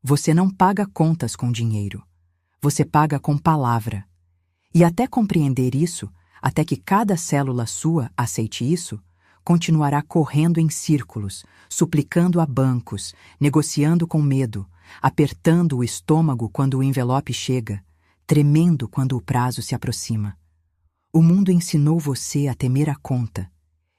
Você não paga contas com dinheiro. Você paga com palavra. E até compreender isso, até que cada célula sua aceite isso, continuará correndo em círculos, suplicando a bancos, negociando com medo, apertando o estômago quando o envelope chega, tremendo quando o prazo se aproxima. O mundo ensinou você a temer a conta.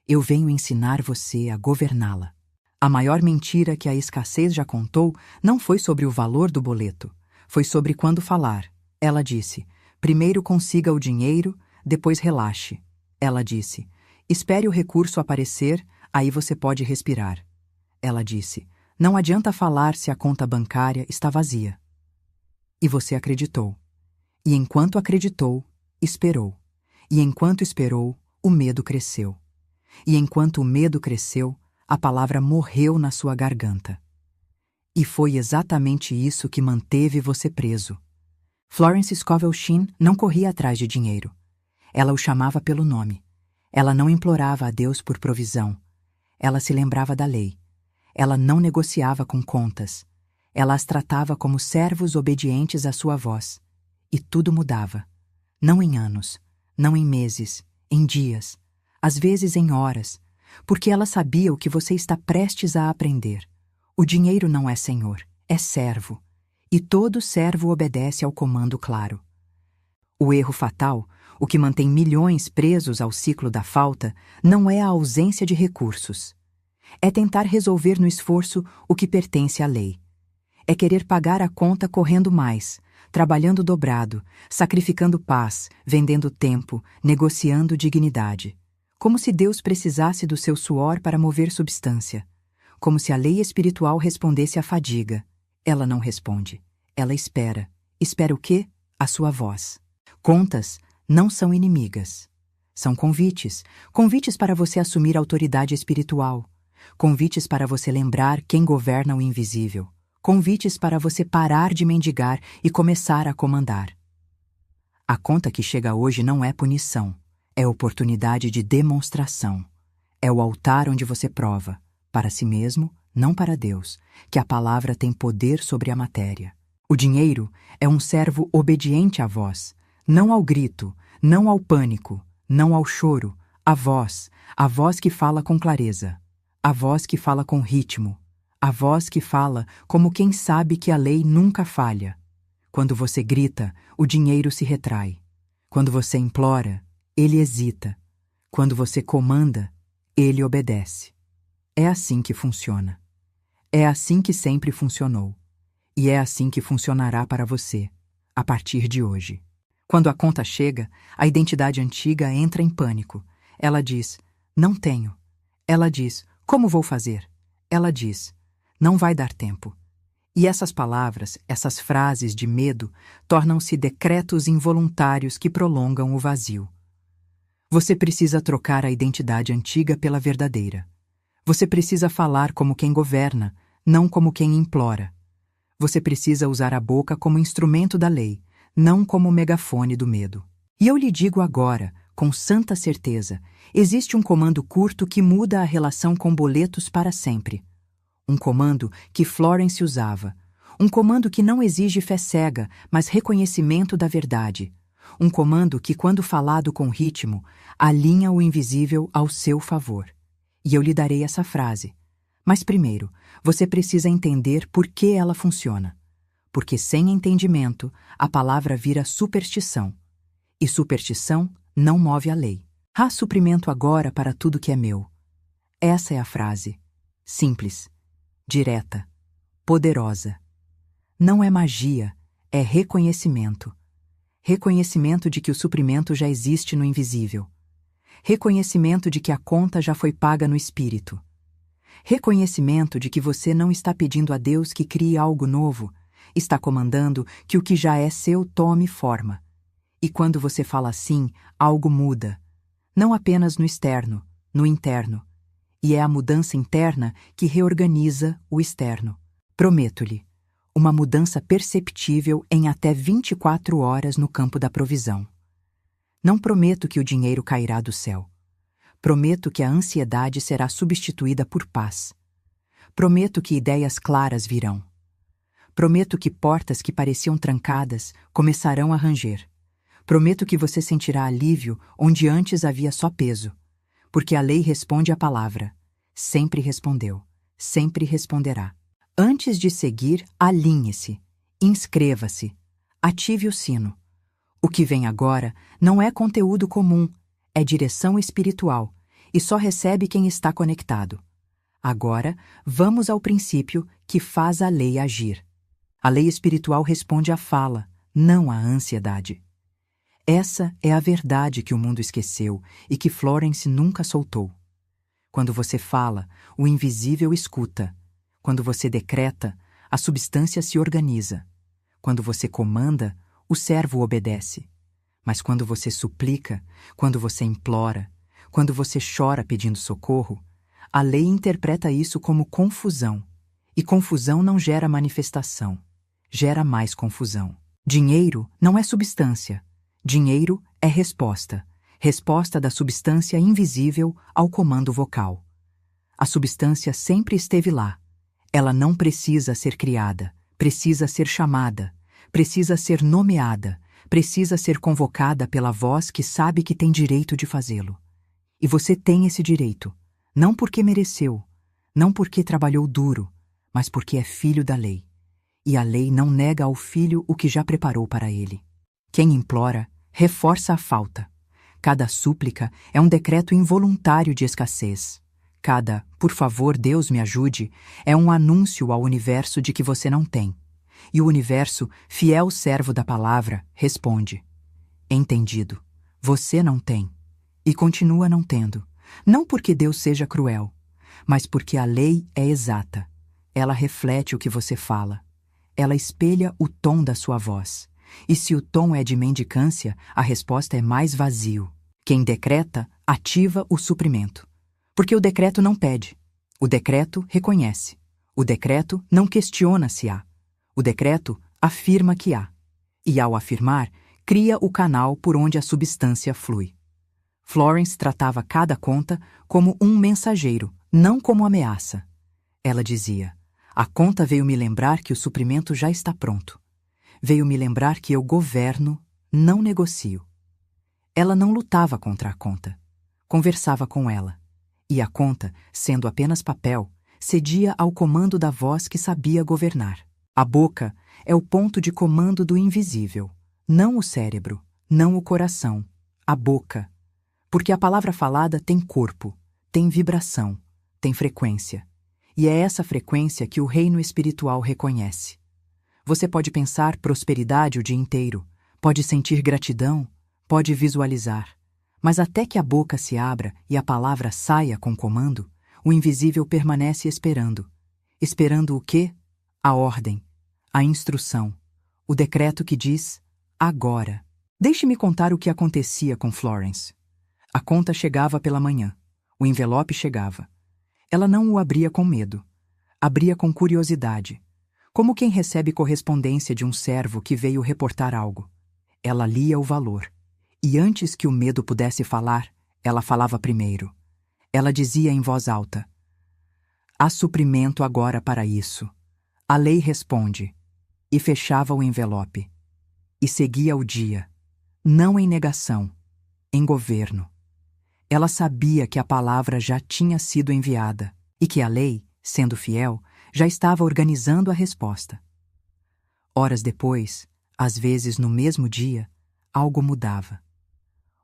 Eu venho ensinar você a governá-la. A maior mentira que a escassez já contou não foi sobre o valor do boleto, foi sobre quando falar. Ela disse: primeiro consiga o dinheiro, depois relaxe. Ela disse: espere o recurso aparecer, aí você pode respirar. Ela disse: não adianta falar se a conta bancária está vazia. E você acreditou. E enquanto acreditou, esperou. E enquanto esperou, o medo cresceu. E enquanto o medo cresceu, a palavra morreu na sua garganta. E foi exatamente isso que manteve você preso. Florence Scovel Shinn não corria atrás de dinheiro. Ela o chamava pelo nome. Ela não implorava a Deus por provisão. Ela se lembrava da lei. Ela não negociava com contas. Ela as tratava como servos obedientes à sua voz. E tudo mudava. Não em anos, não em meses, em dias, às vezes em horas, porque ela sabia o que você está prestes a aprender. O dinheiro não é senhor, é servo. E todo servo obedece ao comando claro. O erro fatal, o que mantém milhões presos ao ciclo da falta, não é a ausência de recursos. É tentar resolver no esforço o que pertence à lei. É querer pagar a conta correndo mais, trabalhando dobrado, sacrificando paz, vendendo tempo, negociando dignidade. Como se Deus precisasse do seu suor para mover substância. Como se a lei espiritual respondesse à fadiga. Ela não responde. Ela espera. Espera o quê? A sua voz. Contas não são inimigas. São convites. Convites para você assumir autoridade espiritual. Convites para você lembrar quem governa o invisível. Convites para você parar de mendigar e começar a comandar. A conta que chega hoje não é punição. É oportunidade de demonstração. É o altar onde você prova, para si mesmo, não para Deus, que a palavra tem poder sobre a matéria. O dinheiro é um servo obediente à voz, não ao grito, não ao pânico, não ao choro, a voz que fala com clareza, a voz que fala com ritmo, a voz que fala como quem sabe que a lei nunca falha. Quando você grita, o dinheiro se retrai. Quando você implora, ele hesita. Quando você comanda, ele obedece. É assim que funciona. É assim que sempre funcionou. E é assim que funcionará para você, a partir de hoje. Quando a conta chega, a identidade antiga entra em pânico. Ela diz: não tenho. Ela diz: como vou fazer? Ela diz: não vai dar tempo. E essas palavras, essas frases de medo, tornam-se decretos involuntários que prolongam o vazio. Você precisa trocar a identidade antiga pela verdadeira. Você precisa falar como quem governa, não como quem implora. Você precisa usar a boca como instrumento da lei, não como megafone do medo. E eu lhe digo agora, com santa certeza, existe um comando curto que muda a relação com boletos para sempre. Um comando que Florence usava. Um comando que não exige fé cega, mas reconhecimento da verdade. Um comando que, quando falado com ritmo, alinha o invisível ao seu favor. E eu lhe darei essa frase. Mas primeiro, você precisa entender por que ela funciona. Porque sem entendimento, a palavra vira superstição. E superstição não move a lei. Há suprimento agora para tudo que é meu. Essa é a frase. Simples, direta, poderosa. Não é magia, é reconhecimento. Reconhecimento de que o suprimento já existe no invisível. Reconhecimento de que a conta já foi paga no espírito. Reconhecimento de que você não está pedindo a Deus que crie algo novo, está comandando que o que já é seu tome forma. E quando você fala assim, algo muda. Não apenas no externo, no interno. E é a mudança interna que reorganiza o externo. Prometo-lhe. Uma mudança perceptível em até 24 horas no campo da provisão. Não prometo que o dinheiro cairá do céu. Prometo que a ansiedade será substituída por paz. Prometo que ideias claras virão. Prometo que portas que pareciam trancadas começarão a ranger. Prometo que você sentirá alívio onde antes havia só peso. Porque a lei responde à palavra. Sempre respondeu. Sempre responderá. Antes de seguir, alinhe-se. Inscreva-se. Ative o sino. O que vem agora não é conteúdo comum, é direção espiritual, e só recebe quem está conectado. Agora, vamos ao princípio que faz a lei agir. A lei espiritual responde à fala, não à ansiedade. Essa é a verdade que o mundo esqueceu e que Florence nunca soltou. Quando você fala, o invisível escuta. Quando você decreta, a substância se organiza. Quando você comanda, o servo obedece. Mas quando você suplica, quando você implora, quando você chora pedindo socorro, a lei interpreta isso como confusão. E confusão não gera manifestação, gera mais confusão. Dinheiro não é substância. Dinheiro é resposta. Resposta da substância invisível ao comando vocal. A substância sempre esteve lá. Ela não precisa ser criada, precisa ser chamada, precisa ser nomeada, precisa ser convocada pela voz que sabe que tem direito de fazê-lo. E você tem esse direito, não porque mereceu, não porque trabalhou duro, mas porque é filho da lei. E a lei não nega ao filho o que já preparou para ele. Quem implora, reforça a falta. Cada súplica é um decreto involuntário de escassez. Cada, por favor, Deus me ajude, é um anúncio ao universo de que você não tem. E o universo, fiel servo da palavra, responde: entendido, você não tem. E continua não tendo. Não porque Deus seja cruel, mas porque a lei é exata. Ela reflete o que você fala. Ela espelha o tom da sua voz. E se o tom é de mendicância, a resposta é mais vazio. Quem decreta, ativa o suprimento. Porque o decreto não pede. O decreto reconhece. O decreto não questiona se há. O decreto afirma que há. E ao afirmar, cria o canal por onde a substância flui. Florence tratava cada conta como um mensageiro, não como ameaça. Ela dizia: a conta veio me lembrar que o suprimento já está pronto. Veio me lembrar que eu governo, não negocio. Ela não lutava contra a conta. Conversava com ela. E a conta, sendo apenas papel, cedia ao comando da voz que sabia governar. A boca é o ponto de comando do invisível, não o cérebro, não o coração, a boca. Porque a palavra falada tem corpo, tem vibração, tem frequência. E é essa frequência que o reino espiritual reconhece. Você pode pensar prosperidade o dia inteiro, pode sentir gratidão, pode visualizar. Mas até que a boca se abra e a palavra saia com comando, o invisível permanece esperando. Esperando o quê? A ordem, a instrução, o decreto que diz agora. Deixe-me contar o que acontecia com Florence. A conta chegava pela manhã. O envelope chegava. Ela não o abria com medo. Abria com curiosidade. Como quem recebe correspondência de um servo que veio reportar algo. Ela lia o valor. E antes que o medo pudesse falar, ela falava primeiro. Ela dizia em voz alta: há suprimento agora para isso. A lei responde. E fechava o envelope. E seguia o dia. Não em negação, em governo. Ela sabia que a palavra já tinha sido enviada e que a lei, sendo fiel, já estava organizando a resposta. Horas depois, às vezes no mesmo dia, algo mudava.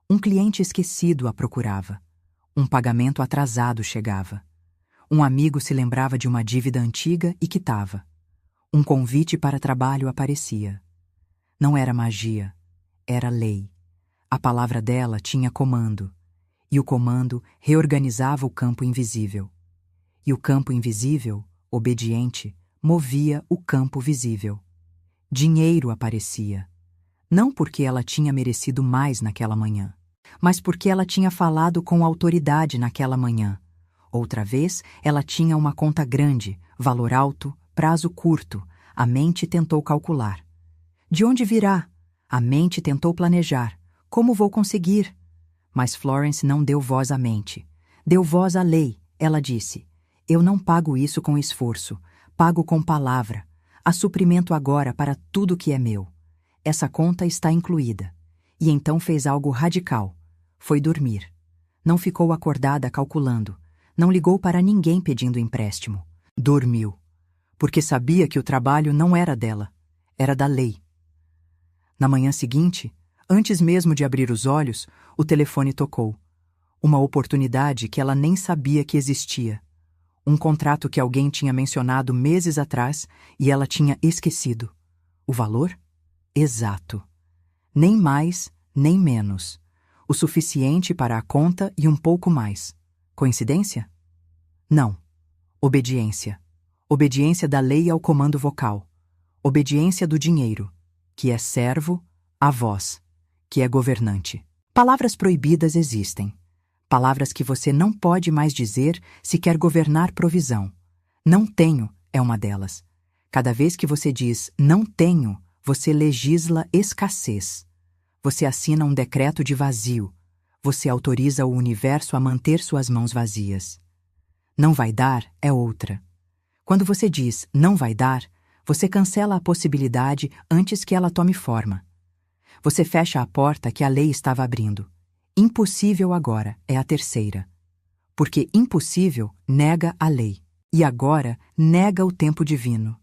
Um cliente esquecido a procurava. Um pagamento atrasado chegava. Um amigo se lembrava de uma dívida antiga e quitava. Um convite para trabalho aparecia. Não era magia, era lei. A palavra dela tinha comando. E o comando reorganizava o campo invisível. E o campo invisível, obediente, movia o campo visível. Dinheiro aparecia. Não porque ela tinha merecido mais naquela manhã, mas porque ela tinha falado com autoridade naquela manhã. Outra vez, ela tinha uma conta grande, valor alto, prazo curto. A mente tentou calcular. De onde virá? A mente tentou planejar. Como vou conseguir? Mas Florence não deu voz à mente. Deu voz à lei. Ela disse: eu não pago isso com esforço. Pago com palavra. Há suprimento agora para tudo que é meu. Essa conta está incluída. E então fez algo radical. Foi dormir. Não ficou acordada calculando. Não ligou para ninguém pedindo empréstimo. Dormiu. Porque sabia que o trabalho não era dela. Era da lei. Na manhã seguinte, antes mesmo de abrir os olhos, o telefone tocou. Uma oportunidade que ela nem sabia que existia. Um contrato que alguém tinha mencionado meses atrás e ela tinha esquecido. O valor? Exato. Nem mais, nem menos. O suficiente para a conta e um pouco mais. Coincidência? Não. Obediência. Obediência da lei ao comando vocal. Obediência do dinheiro, que é servo, à voz, que é governante. Palavras proibidas existem. Palavras que você não pode mais dizer se quer governar provisão. Não tenho é uma delas. Cada vez que você diz não tenho, você legisla escassez. Você assina um decreto de vazio. Você autoriza o universo a manter suas mãos vazias. Não vai dar é outra. Quando você diz não vai dar, você cancela a possibilidade antes que ela tome forma. Você fecha a porta que a lei estava abrindo. Impossível agora é a terceira. Porque impossível nega a lei. E agora nega o tempo divino.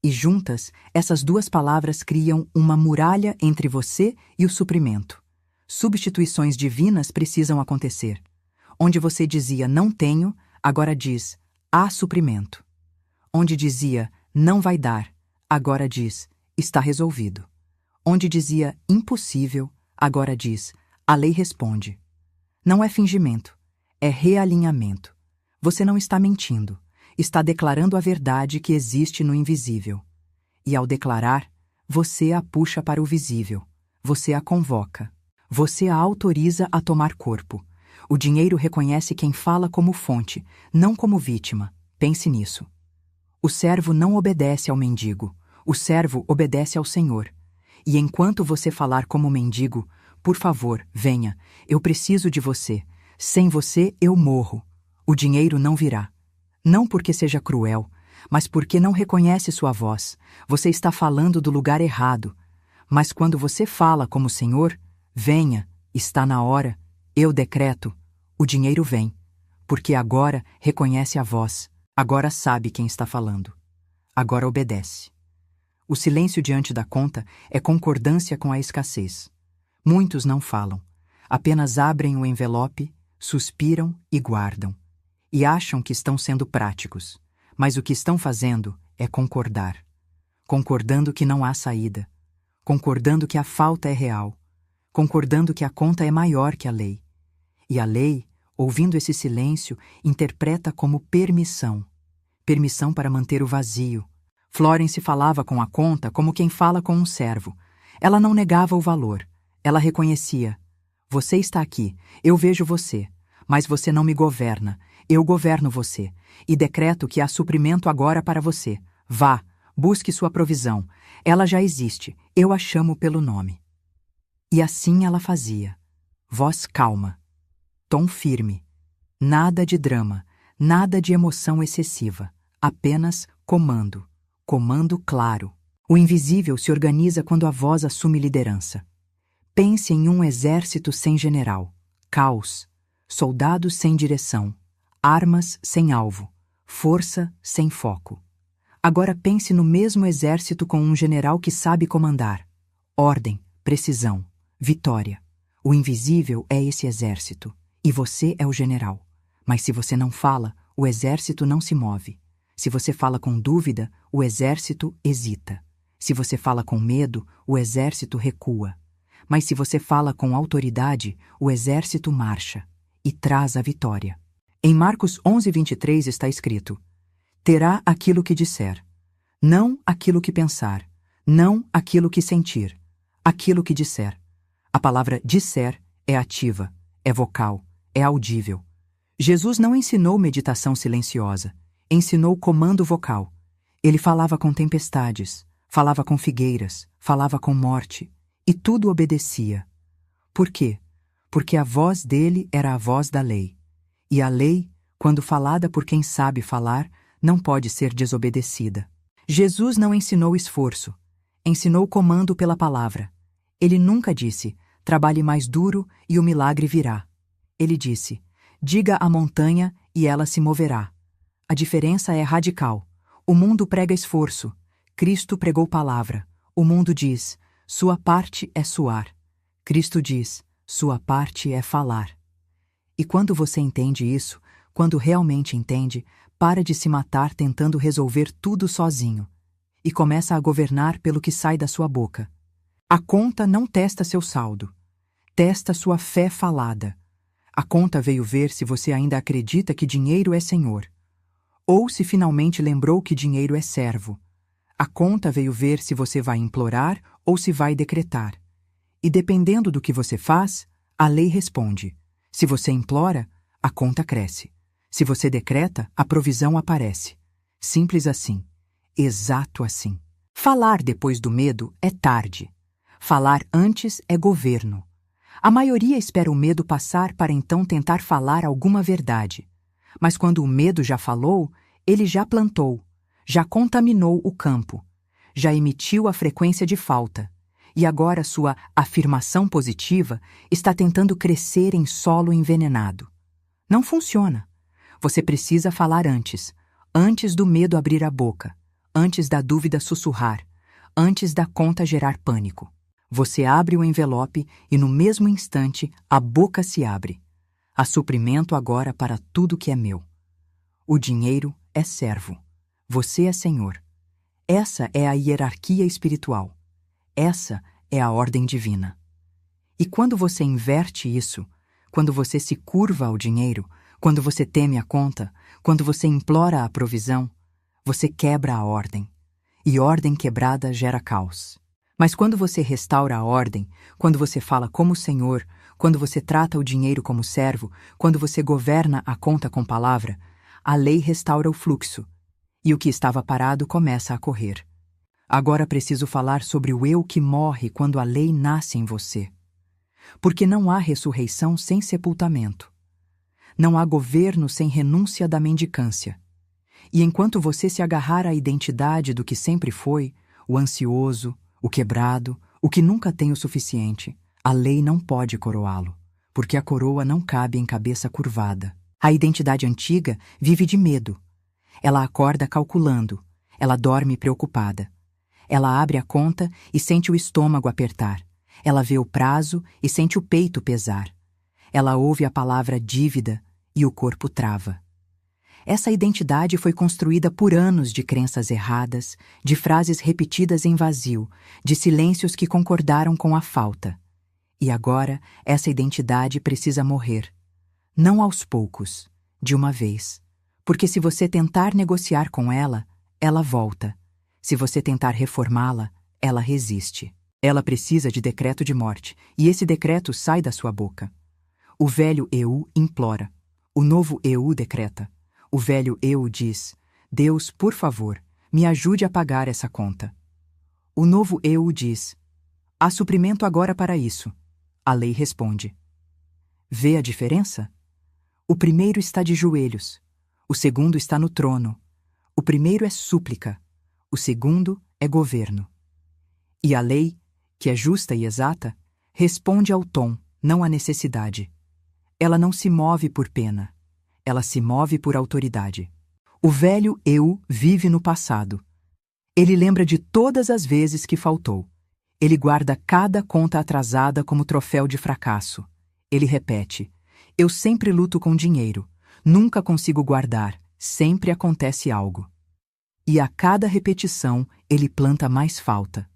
E juntas, essas duas palavras criam uma muralha entre você e o suprimento. Substituições divinas precisam acontecer. Onde você dizia não tenho, agora diz há suprimento. Onde dizia não vai dar, agora diz está resolvido. Onde dizia impossível, agora diz a lei responde. Não é fingimento, é realinhamento. Você não está mentindo, está declarando a verdade que existe no invisível. E ao declarar, você a puxa para o visível, você a convoca, você a autoriza a tomar corpo. O dinheiro reconhece quem fala como fonte, não como vítima. Pense nisso. O servo não obedece ao mendigo, o servo obedece ao Senhor. E enquanto você falar como mendigo, por favor, venha, eu preciso de você. Sem você, eu morro. O dinheiro não virá. Não porque seja cruel, mas porque não reconhece sua voz. Você está falando do lugar errado. Mas quando você fala como Senhor, venha, está na hora, eu decreto, o dinheiro vem. Porque agora reconhece a voz, agora sabe quem está falando. Agora obedece. O silêncio diante da conta é concordância com a escassez. Muitos não falam, apenas abrem o envelope, suspiram e guardam. E acham que estão sendo práticos, mas o que estão fazendo é concordar. Concordando que não há saída, concordando que a falta é real, concordando que a conta é maior que a lei. E a lei, ouvindo esse silêncio, interpreta como permissão. Permissão para manter o vazio. Florence falava com a conta como quem fala com um servo. Ela não negava o valor. Ela reconhecia. Você está aqui, eu vejo você, mas você não me governa, eu governo você, e decreto que há suprimento agora para você. Vá, busque sua provisão. Ela já existe, eu a chamo pelo nome. E assim ela fazia. Voz calma. Tom firme. Nada de drama, nada de emoção excessiva. Apenas comando. Comando claro. O invisível se organiza quando a voz assume liderança. Pense em um exército sem general. Caos. Soldados sem direção. Armas sem alvo. Força sem foco. Agora pense no mesmo exército com um general que sabe comandar. Ordem, precisão, vitória. O invisível é esse exército. E você é o general. Mas se você não fala, o exército não se move. Se você fala com dúvida, o exército hesita. Se você fala com medo, o exército recua. Mas se você fala com autoridade, o exército marcha e traz a vitória. Em Marcos 11:23 está escrito: terá aquilo que disser, não aquilo que pensar, não aquilo que sentir, aquilo que disser. A palavra disser é ativa, é vocal, é audível. Jesus não ensinou meditação silenciosa, ensinou comando vocal. Ele falava com tempestades, falava com figueiras, falava com morte, e tudo obedecia. Por quê? Porque a voz dele era a voz da lei. E a lei, quando falada por quem sabe falar, não pode ser desobedecida. Jesus não ensinou esforço, ensinou comando pela palavra. Ele nunca disse, trabalhe mais duro e o milagre virá. Ele disse, diga à montanha e ela se moverá. A diferença é radical. O mundo prega esforço. Cristo pregou palavra. O mundo diz, sua parte é suar. Cristo diz, sua parte é falar. E quando você entende isso, quando realmente entende, para de se matar tentando resolver tudo sozinho. E começa a governar pelo que sai da sua boca. A conta não testa seu saldo. Testa sua fé falada. A conta veio ver se você ainda acredita que dinheiro é senhor. Ou se finalmente lembrou que dinheiro é servo. A conta veio ver se você vai implorar ou se vai decretar. E dependendo do que você faz, a lei responde. Se você implora, a conta cresce. Se você decreta, a provisão aparece. Simples assim. Exato assim. Falar depois do medo é tarde. Falar antes é governo. A maioria espera o medo passar para então tentar falar alguma verdade. Mas quando o medo já falou, ele já plantou, já contaminou o campo, já emitiu a frequência de falta. E agora sua afirmação positiva está tentando crescer em solo envenenado. Não funciona. Você precisa falar antes do medo abrir a boca, antes da dúvida sussurrar, antes da conta gerar pânico. Você abre o envelope e no mesmo instante a boca se abre. Há suprimento agora para tudo que é meu. O dinheiro é servo. Você é senhor. Essa é a hierarquia espiritual. Essa é a ordem divina. E quando você inverte isso, quando você se curva ao dinheiro, quando você teme a conta, quando você implora a provisão, você quebra a ordem. E ordem quebrada gera caos. Mas quando você restaura a ordem, quando você fala como Senhor, quando você trata o dinheiro como servo, quando você governa a conta com palavra, a lei restaura o fluxo, e o que estava parado começa a correr. Agora preciso falar sobre o eu que morre quando a lei nasce em você. Porque não há ressurreição sem sepultamento. Não há governo sem renúncia da mendicância. E enquanto você se agarrar à identidade do que sempre foi, o ansioso, o quebrado, o que nunca tem o suficiente, a lei não pode coroá-lo, porque a coroa não cabe em cabeça curvada. A identidade antiga vive de medo. Ela acorda calculando, ela dorme preocupada. Ela abre a conta e sente o estômago apertar. Ela vê o prazo e sente o peito pesar. Ela ouve a palavra dívida e o corpo trava. Essa identidade foi construída por anos de crenças erradas, de frases repetidas em vazio, de silêncios que concordaram com a falta. E agora, essa identidade precisa morrer. Não aos poucos, de uma vez. Porque se você tentar negociar com ela, ela volta. Se você tentar reformá-la, ela resiste. Ela precisa de decreto de morte, e esse decreto sai da sua boca. O velho eu implora. O novo eu decreta. O velho eu diz, Deus, por favor, me ajude a pagar essa conta. O novo eu diz, há suprimento agora para isso. A lei responde. Vê a diferença? O primeiro está de joelhos. O segundo está no trono. O primeiro é súplica. O segundo é governo. E a lei, que é justa e exata, responde ao tom, não à necessidade. Ela não se move por pena. Ela se move por autoridade. O velho eu vive no passado. Ele lembra de todas as vezes que faltou. Ele guarda cada conta atrasada como troféu de fracasso. Ele repete, eu sempre luto com dinheiro, nunca consigo guardar, sempre acontece algo. E a cada repetição, ele planta mais falta.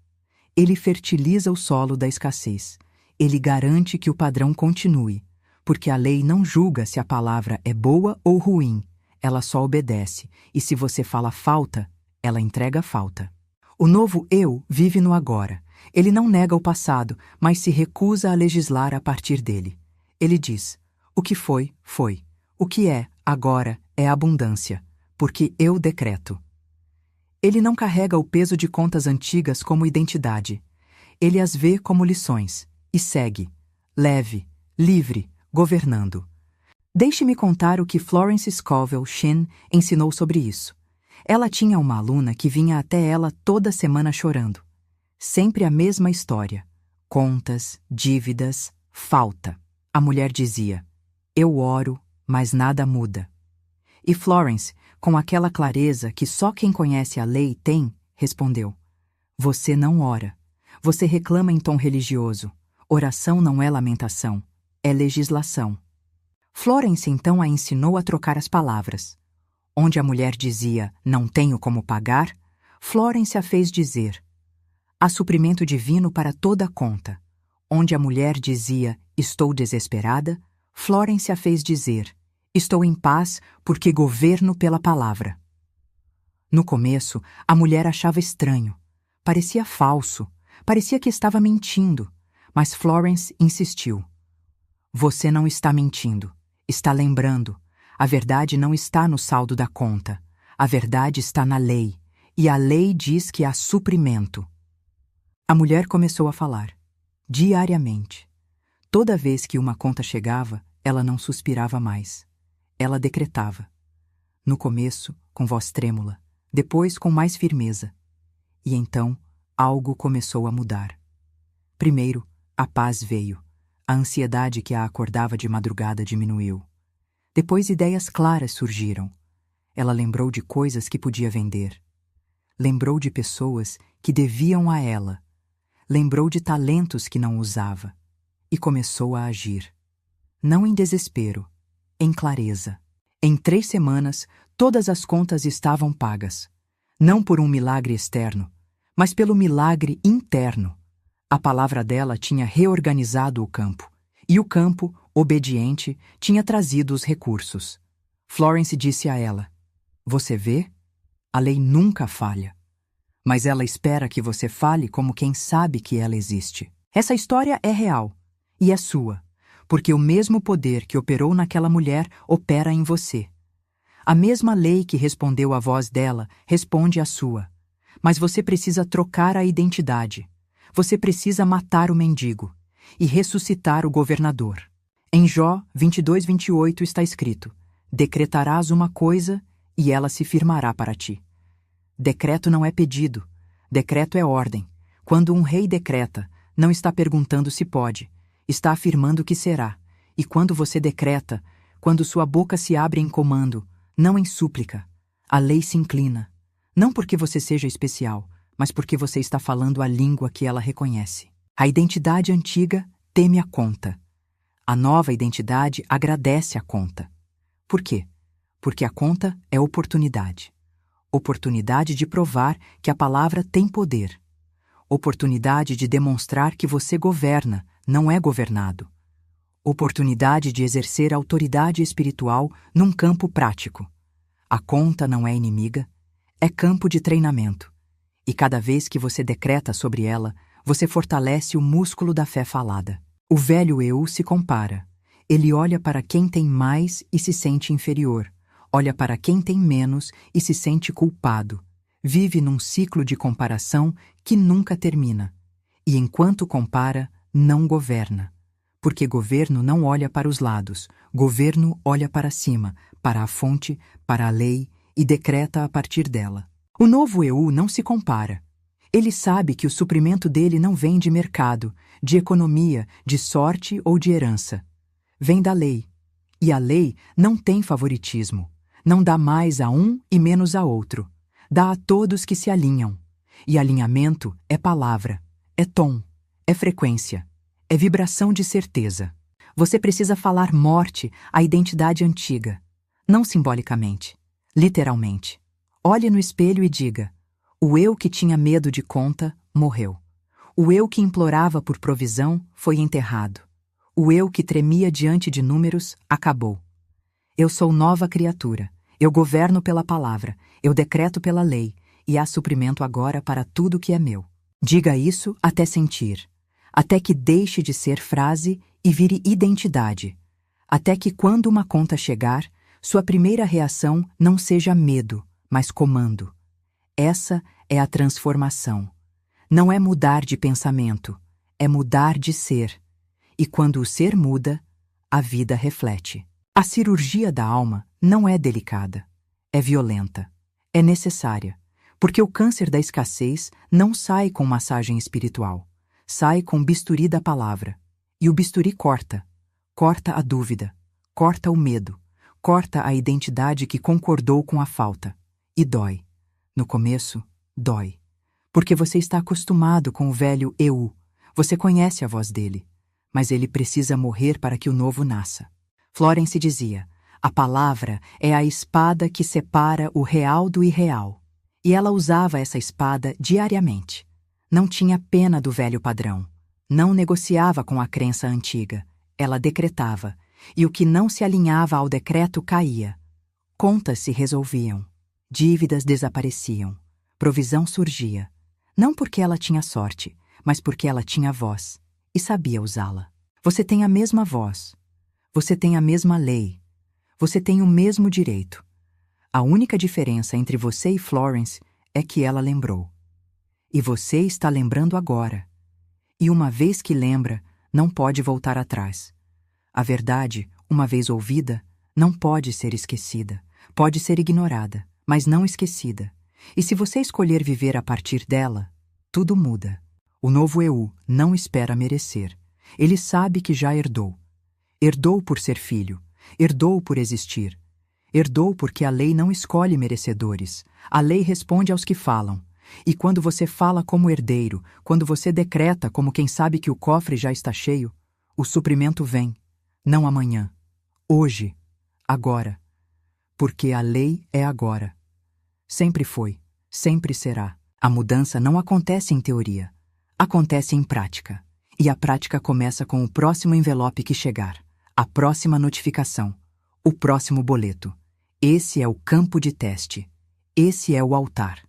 Ele fertiliza o solo da escassez. Ele garante que o padrão continue. Porque a lei não julga se a palavra é boa ou ruim, ela só obedece, e se você fala falta, ela entrega falta. O novo eu vive no agora. Ele não nega o passado, mas se recusa a legislar a partir dele. Ele diz, o que foi, foi. O que é, agora, é abundância, porque eu decreto. Ele não carrega o peso de contas antigas como identidade. Ele as vê como lições, e segue, leve, livre, governando. Deixe-me contar o que Florence Scovel Shinn ensinou sobre isso. Ela tinha uma aluna que vinha até ela toda semana chorando. Sempre a mesma história. Contas, dívidas, falta. A mulher dizia: "Eu oro, mas nada muda." E Florence, com aquela clareza que só quem conhece a lei tem, respondeu: "Você não ora. Você reclama em tom religioso. Oração não é lamentação, é legislação." Florence então a ensinou a trocar as palavras. Onde a mulher dizia: "Não tenho como pagar", Florence a fez dizer: "Há suprimento divino para toda a conta." Onde a mulher dizia: "Estou desesperada", Florence a fez dizer: "Estou em paz porque governo pela palavra." No começo, a mulher achava estranho. Parecia falso. Parecia que estava mentindo. Mas Florence insistiu: "Você não está mentindo. Está lembrando. A verdade não está no saldo da conta. A verdade está na lei. E a lei diz que há suprimento." A mulher começou a falar. Diariamente. Toda vez que uma conta chegava, ela não suspirava mais. Ela decretava. No começo, com voz trêmula. Depois, com mais firmeza. E então, algo começou a mudar. Primeiro, a paz veio. A ansiedade que a acordava de madrugada diminuiu. Depois, ideias claras surgiram. Ela lembrou de coisas que podia vender. Lembrou de pessoas que deviam a ela. Lembrou de talentos que não usava. E começou a agir. Não em desespero, em clareza. Em 3 semanas, todas as contas estavam pagas. Não por um milagre externo, mas pelo milagre interno. A palavra dela tinha reorganizado o campo. E o campo, obediente, tinha trazido os recursos. Florence disse a ela: "Você vê? A lei nunca falha. Mas ela espera que você fale como quem sabe que ela existe." Essa história é real. E é sua. Porque o mesmo poder que operou naquela mulher opera em você. A mesma lei que respondeu à voz dela responde à sua. Mas você precisa trocar a identidade. Você precisa matar o mendigo e ressuscitar o governador. Em Jó 22:28 está escrito: "Decretarás uma coisa e ela se firmará para ti." Decreto não é pedido. Decreto é ordem. Quando um rei decreta, não está perguntando se pode. Está afirmando que será. E quando você decreta, quando sua boca se abre em comando, não em súplica, a lei se inclina. Não porque você seja especial, mas porque você está falando a língua que ela reconhece. A identidade antiga teme a conta. A nova identidade agradece a conta. Por quê? Porque a conta é oportunidade. Oportunidade de provar que a palavra tem poder. Oportunidade de demonstrar que você governa, não é governado. Oportunidade de exercer autoridade espiritual num campo prático. A conta não é inimiga, é campo de treinamento. E cada vez que você decreta sobre ela, você fortalece o músculo da fé falada. O velho eu se compara. Ele olha para quem tem mais e se sente inferior. Olha para quem tem menos e se sente culpado. Vive num ciclo de comparação que nunca termina. E enquanto compara, não governa. Porque governo não olha para os lados. Governo olha para cima, para a fonte, para a lei e decreta a partir dela. O novo eu não se compara. Ele sabe que o suprimento dele não vem de mercado, de economia, de sorte ou de herança. Vem da lei. E a lei não tem favoritismo. Não dá mais a um e menos a outro. Dá a todos que se alinham. E alinhamento é palavra, é tom, é frequência, é vibração de certeza. Você precisa falar morte à identidade antiga. Não simbolicamente, literalmente. Olhe no espelho e diga: o eu que tinha medo de conta morreu. O eu que implorava por provisão foi enterrado. O eu que tremia diante de números acabou. Eu sou nova criatura. Eu governo pela palavra. Eu decreto pela lei. E há suprimento agora para tudo que é meu. Diga isso até sentir. Até que deixe de ser frase e vire identidade. Até que quando uma conta chegar, sua primeira reação não seja medo, mas comando. Essa é a transformação. Não é mudar de pensamento, é mudar de ser. E quando o ser muda, a vida reflete. A cirurgia da alma não é delicada, é violenta. É necessária, porque o câncer da escassez não sai com massagem espiritual, sai com bisturi da palavra. E o bisturi corta a dúvida, corta o medo, corta a identidade que concordou com a falta. E dói. No começo, dói. Porque você está acostumado com o velho eu, você conhece a voz dele, mas ele precisa morrer para que o novo nasça. Florence dizia: a palavra é a espada que separa o real do irreal. E ela usava essa espada diariamente. Não tinha pena do velho padrão. Não negociava com a crença antiga. Ela decretava, e o que não se alinhava ao decreto caía. Contas se resolviam. Dívidas desapareciam. Provisão surgia. Não porque ela tinha sorte, mas porque ela tinha voz e sabia usá-la. Você tem a mesma voz. Você tem a mesma lei. Você tem o mesmo direito. A única diferença entre você e Florence é que ela lembrou. E você está lembrando agora. E uma vez que lembra, não pode voltar atrás. A verdade, uma vez ouvida, não pode ser esquecida. Pode ser ignorada, mas não esquecida. E se você escolher viver a partir dela, tudo muda. O novo eu não espera merecer. Ele sabe que já herdou. Herdou por ser filho. Herdou por existir. Herdou porque a lei não escolhe merecedores. A lei responde aos que falam. E quando você fala como herdeiro, quando você decreta como quem sabe que o cofre já está cheio, o suprimento vem. Não amanhã. Hoje. Agora. Porque a lei é agora. Sempre foi. Sempre será. A mudança não acontece em teoria. Acontece em prática. E a prática começa com o próximo envelope que chegar. A próxima notificação. O próximo boleto. Esse é o campo de teste. Esse é o altar.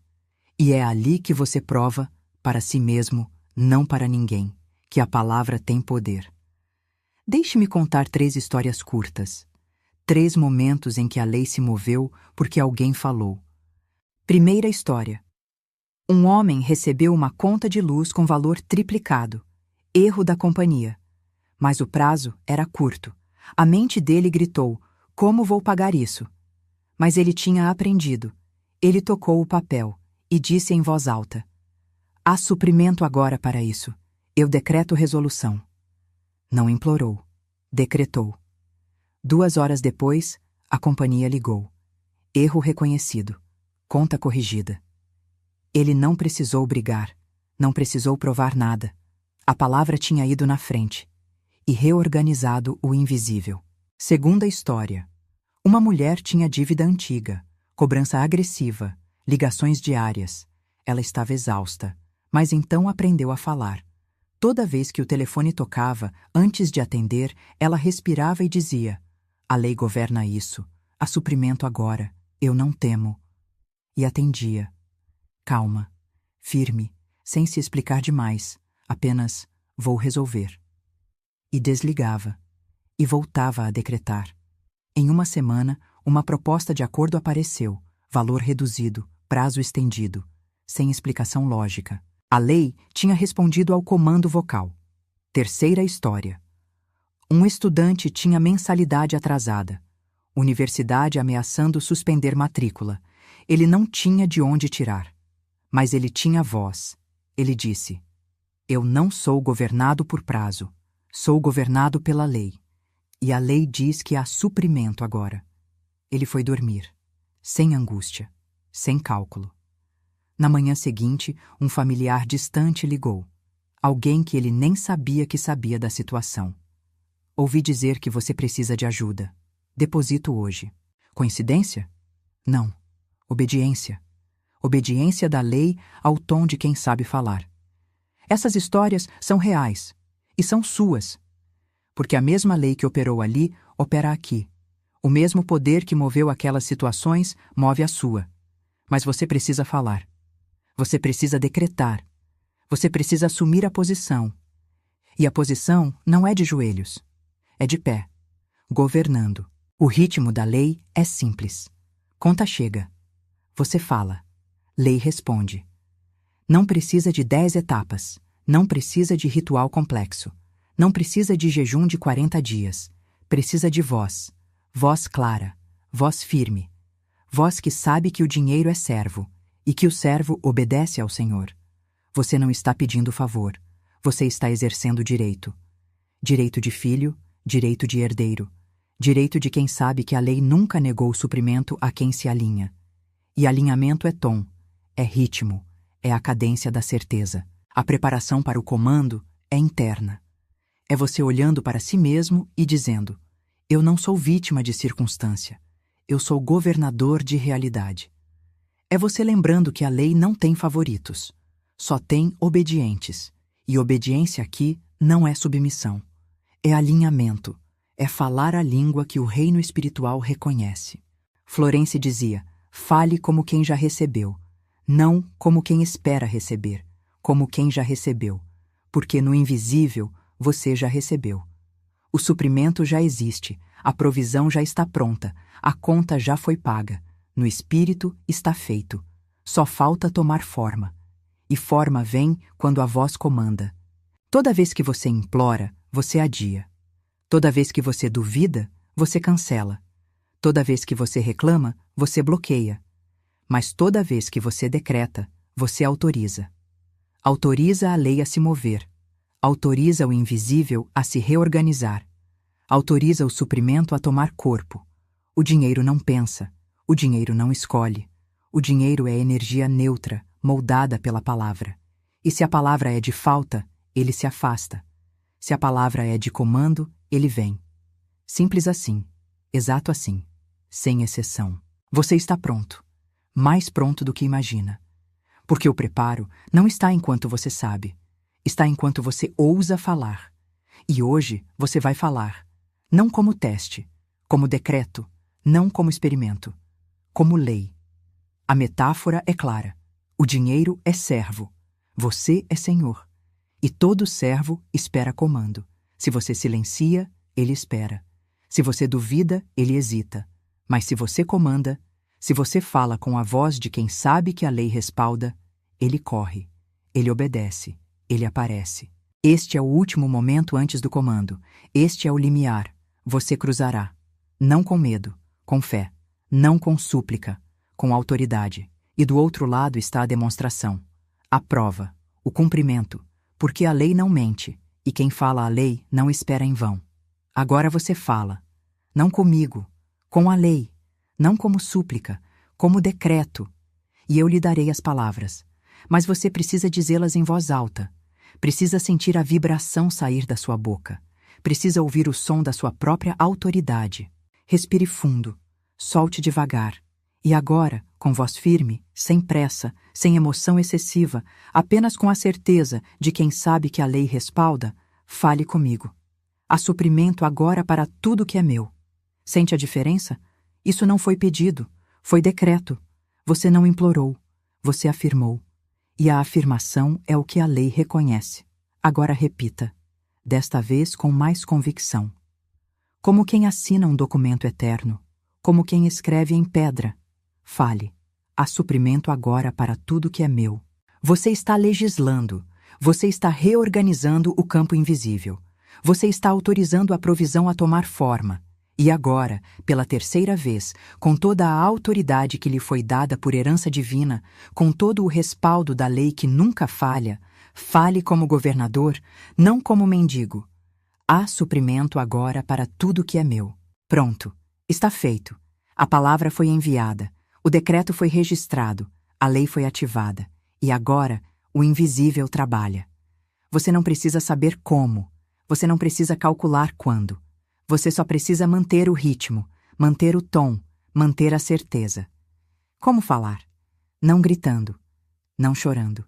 E é ali que você prova, para si mesmo, não para ninguém, que a palavra tem poder. Deixe-me contar 3 histórias curtas. 3 momentos em que a lei se moveu porque alguém falou. Primeira história. Um homem recebeu uma conta de luz com valor triplicado. Erro da companhia. Mas o prazo era curto. A mente dele gritou: como vou pagar isso? Mas ele tinha aprendido. Ele tocou o papel e disse em voz alta: há suprimento agora para isso. Eu decreto resolução. Não implorou. Decretou. 2 horas depois, a companhia ligou. Erro reconhecido. Conta corrigida. Ele não precisou brigar. Não precisou provar nada. A palavra tinha ido na frente e reorganizado o invisível. Segunda história. Uma mulher tinha dívida antiga, cobrança agressiva, ligações diárias. Ela estava exausta, mas então aprendeu a falar. Toda vez que o telefone tocava, antes de atender, ela respirava e dizia: a lei governa isso. Há suprimento agora. Eu não temo. E atendia. Calma, firme, sem se explicar demais. Apenas: vou resolver. E desligava. E voltava a decretar. Em uma semana, uma proposta de acordo apareceu. Valor reduzido, prazo estendido. Sem explicação lógica. A lei tinha respondido ao comando vocal. Terceira história. Um estudante tinha mensalidade atrasada. Universidade ameaçando suspender matrícula. Ele não tinha de onde tirar. Mas ele tinha voz. Ele disse: eu não sou governado por prazo. Sou governado pela lei. E a lei diz que há suprimento agora. Ele foi dormir. Sem angústia. Sem cálculo. Na manhã seguinte, um familiar distante ligou. Alguém que ele nem sabia que sabia da situação. Ouvi dizer que você precisa de ajuda. Deposito hoje. Coincidência? Não. Obediência. Obediência da lei ao tom de quem sabe falar. Essas histórias são reais. E são suas. Porque a mesma lei que operou ali, opera aqui. O mesmo poder que moveu aquelas situações, move a sua. Mas você precisa falar. Você precisa decretar. Você precisa assumir a posição. E a posição não é de joelhos. É de pé. Governando. O ritmo da lei é simples. Conta chega. Você fala. Lei responde. Não precisa de 10 etapas. Não precisa de ritual complexo. Não precisa de jejum de 40 dias. Precisa de voz. Voz clara. Voz firme. Vós que sabe que o dinheiro é servo, e que o servo obedece ao Senhor. Você não está pedindo favor, você está exercendo direito. Direito de filho, direito de herdeiro, direito de quem sabe que a lei nunca negou suprimento a quem se alinha. E alinhamento é tom, é ritmo, é a cadência da certeza. A preparação para o comando é interna. É você olhando para si mesmo e dizendo: eu não sou vítima de circunstância, eu sou governador de realidade. É você lembrando que a lei não tem favoritos, só tem obedientes. E obediência aqui não é submissão, é alinhamento, é falar a língua que o reino espiritual reconhece. Florence dizia: fale como quem já recebeu, não como quem espera receber, como quem já recebeu, porque no invisível você já recebeu. O suprimento já existe, a provisão já está pronta, a conta já foi paga, no espírito está feito. Só falta tomar forma. E forma vem quando a voz comanda. Toda vez que você implora, você adia. Toda vez que você duvida, você cancela. Toda vez que você reclama, você bloqueia. Mas toda vez que você decreta, você autoriza. Autoriza a lei a se mover. Autoriza o invisível a se reorganizar. Autoriza o suprimento a tomar corpo. O dinheiro não pensa. O dinheiro não escolhe. O dinheiro é energia neutra, moldada pela palavra. E se a palavra é de falta, ele se afasta. Se a palavra é de comando, ele vem. Simples assim, exato assim, sem exceção. Você está pronto, mais pronto do que imagina. Porque o preparo não está enquanto você sabe, está enquanto você ousa falar. E hoje você vai falar, não como teste, como decreto, não como experimento, como lei. A metáfora é clara. O dinheiro é servo. Você é senhor. E todo servo espera comando. Se você silencia, ele espera. Se você duvida, ele hesita. Mas se você comanda, se você fala com a voz de quem sabe que a lei respalda, ele corre, ele obedece, ele aparece. Este é o último momento antes do comando. Este é o limiar. Você cruzará. Não com medo, com fé. Não com súplica, com autoridade. E do outro lado está a demonstração, a prova, o cumprimento, porque a lei não mente, e quem fala a lei não espera em vão. Agora você fala, não comigo, com a lei, não como súplica, como decreto, e eu lhe darei as palavras. Mas você precisa dizê-las em voz alta, precisa sentir a vibração sair da sua boca, precisa ouvir o som da sua própria autoridade. Respire fundo, solte devagar. E agora, com voz firme, sem pressa, sem emoção excessiva, apenas com a certeza de quem sabe que a lei respalda, fale comigo. Há suprimento agora para tudo que é meu. Sente a diferença? Isso não foi pedido, foi decreto. Você não implorou, você afirmou. E a afirmação é o que a lei reconhece. Agora repita, desta vez com mais convicção. Como quem assina um documento eterno, como quem escreve em pedra. Fale. Há suprimento agora para tudo que é meu. Você está legislando. Você está reorganizando o campo invisível. Você está autorizando a provisão a tomar forma. E agora, pela terceira vez, com toda a autoridade que lhe foi dada por herança divina, com todo o respaldo da lei que nunca falha, fale como governador, não como mendigo. Há suprimento agora para tudo que é meu. Pronto. Está feito. A palavra foi enviada. O decreto foi registrado, a lei foi ativada, e agora o invisível trabalha. Você não precisa saber como, você não precisa calcular quando. Você só precisa manter o ritmo, manter o tom, manter a certeza. Como falar? Não gritando, não chorando.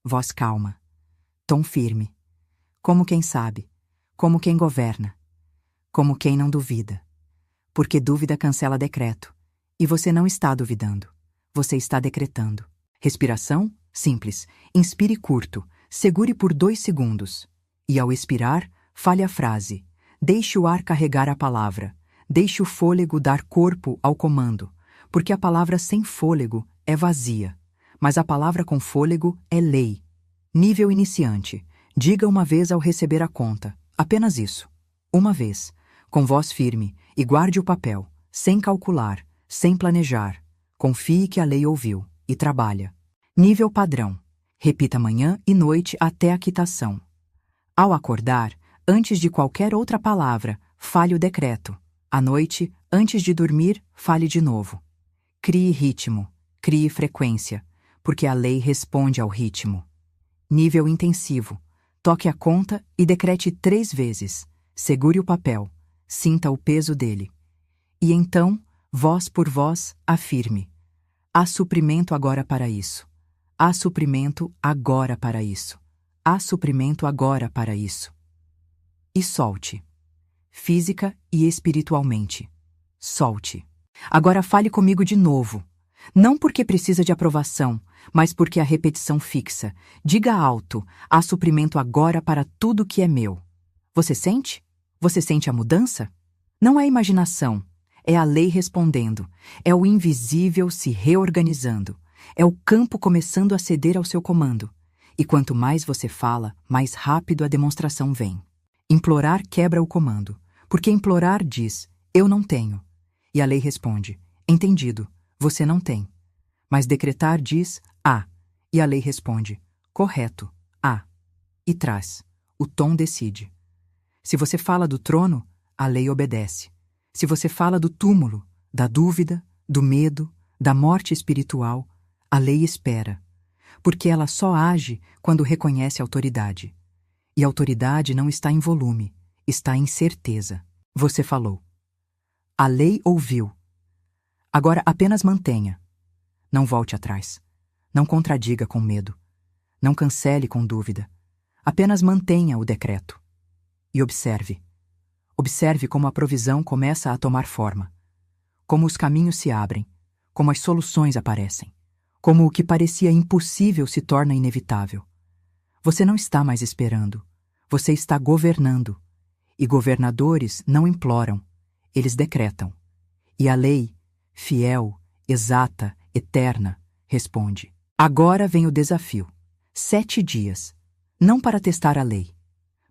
Voz calma, tom firme. Como quem sabe, como quem governa, como quem não duvida. Porque dúvida cancela decreto. E você não está duvidando. Você está decretando. Respiração? Simples. Inspire curto. Segure por 2 segundos. E ao expirar, fale a frase. Deixe o ar carregar a palavra. Deixe o fôlego dar corpo ao comando. Porque a palavra sem fôlego é vazia. Mas a palavra com fôlego é lei. Nível iniciante. Diga uma vez ao receber a conta. Apenas isso. Uma vez. Com voz firme. E guarde o papel. Sem calcular. Sem planejar. Confie que a lei ouviu e trabalha. Nível padrão. Repita manhã e noite até a quitação. Ao acordar, antes de qualquer outra palavra, fale o decreto. À noite, antes de dormir, fale de novo. Crie ritmo, crie frequência, porque a lei responde ao ritmo. Nível intensivo. Toque a conta e decrete 3 vezes. Segure o papel. Sinta o peso dele. E então, voz por voz, afirme: há suprimento agora para isso. Há suprimento agora para isso. Há suprimento agora para isso. E solte. Física e espiritualmente. Solte. Agora fale comigo de novo. Não porque precisa de aprovação, mas porque a repetição fixa. Diga alto: há suprimento agora para tudo que é meu. Você sente? Você sente a mudança? Não é imaginação. É a lei respondendo. É o invisível se reorganizando. É o campo começando a ceder ao seu comando. E quanto mais você fala, mais rápido a demonstração vem. Implorar quebra o comando, porque implorar diz: eu não tenho. E a lei responde: entendido, você não tem. Mas decretar diz: há. E a lei responde: correto, há. E traz. O tom decide. Se você fala do trono, a lei obedece. Se você fala do túmulo, da dúvida, do medo, da morte espiritual, a lei espera, porque ela só age quando reconhece autoridade. E autoridade não está em volume, está em certeza. Você falou. A lei ouviu. Agora apenas mantenha. Não volte atrás. Não contradiga com medo. Não cancele com dúvida. Apenas mantenha o decreto. E observe. Observe como a provisão começa a tomar forma. Como os caminhos se abrem. Como as soluções aparecem. Como o que parecia impossível se torna inevitável. Você não está mais esperando. Você está governando. E governadores não imploram. Eles decretam. E a lei, fiel, exata, eterna, responde. Agora vem o desafio. 7 dias. Não para testar a lei,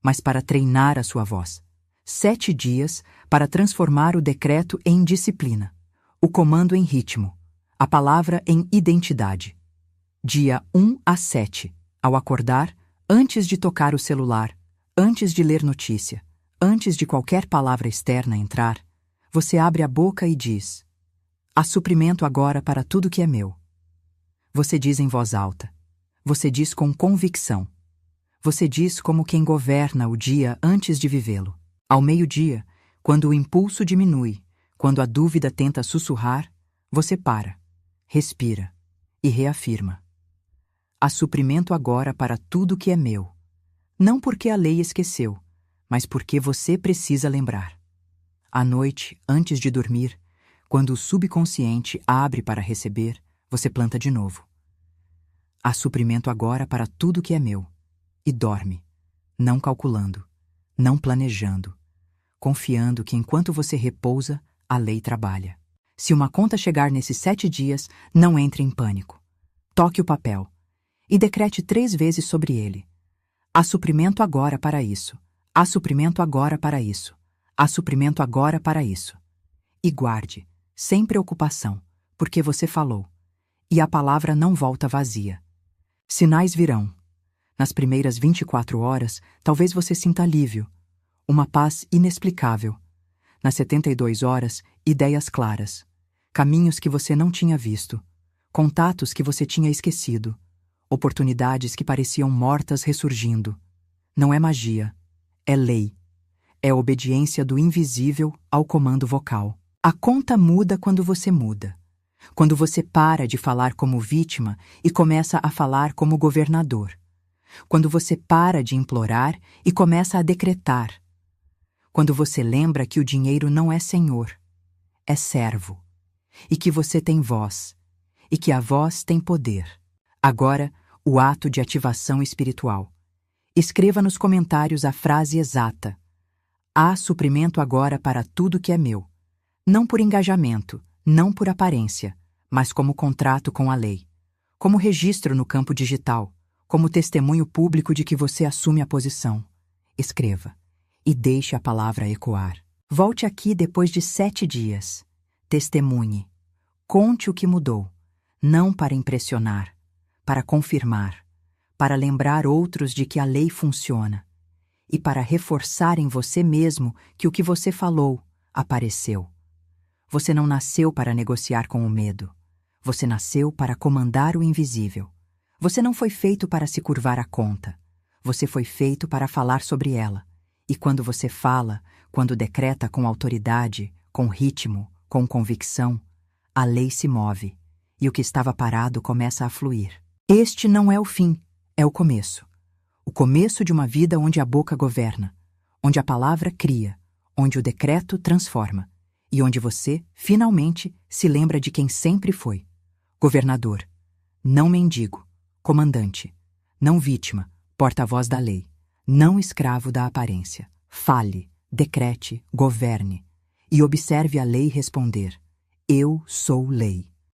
mas para treinar a sua voz. 7 dias para transformar o decreto em disciplina. O comando em ritmo. A palavra em identidade. Dia 1 a 7. Ao acordar, antes de tocar o celular, antes de ler notícia, antes de qualquer palavra externa entrar, você abre a boca e diz: há suprimento agora para tudo que é meu. Você diz em voz alta. Você diz com convicção. Você diz como quem governa o dia antes de vivê-lo. Ao meio-dia, quando o impulso diminui, quando a dúvida tenta sussurrar, você para, respira e reafirma. Há suprimento agora para tudo que é meu. Não porque a lei esqueceu, mas porque você precisa lembrar. À noite, antes de dormir, quando o subconsciente abre para receber, você planta de novo. Há suprimento agora para tudo que é meu. E dorme, não calculando, não planejando, confiando que enquanto você repousa, a lei trabalha. Se uma conta chegar nesses 7 dias, não entre em pânico. Toque o papel e decrete 3 vezes sobre ele. Há suprimento agora para isso. Há suprimento agora para isso. Há suprimento agora para isso. E guarde, sem preocupação, porque você falou. E a palavra não volta vazia. Sinais virão. Nas primeiras 24 horas, talvez você sinta alívio, uma paz inexplicável. Nas 72 horas, ideias claras, caminhos que você não tinha visto, contatos que você tinha esquecido, oportunidades que pareciam mortas ressurgindo. Não é magia, é lei. É obediência do invisível ao comando vocal. A conta muda quando você muda. Quando você para de falar como vítima e começa a falar como governador. Quando você para de implorar e começa a decretar. Quando você lembra que o dinheiro não é senhor, é servo. E que você tem voz. E que a voz tem poder. Agora, o ato de ativação espiritual. Escreva nos comentários a frase exata. Há suprimento agora para tudo que é meu. Não por engajamento, não por aparência, mas como contrato com a lei. Como registro no campo digital. Como testemunho público de que você assume a posição. Escreva. E deixe a palavra ecoar. Volte aqui depois de 7 dias. Testemunhe. Conte o que mudou, não para impressionar, para confirmar, para lembrar outros de que a lei funciona e para reforçar em você mesmo que o que você falou apareceu. Você não nasceu para negociar com o medo. Você nasceu para comandar o invisível. Você não foi feito para se curvar à conta. Você foi feito para falar sobre ela. E quando você fala, quando decreta com autoridade, com ritmo, com convicção, a lei se move, e o que estava parado começa a fluir. Este não é o fim, é o começo. O começo de uma vida onde a boca governa, onde a palavra cria, onde o decreto transforma, e onde você, finalmente, se lembra de quem sempre foi. Governador, não mendigo, comandante, não vítima, porta-voz da lei, não escravo da aparência. Fale, decrete, governe, e observe a lei responder: eu sou lei.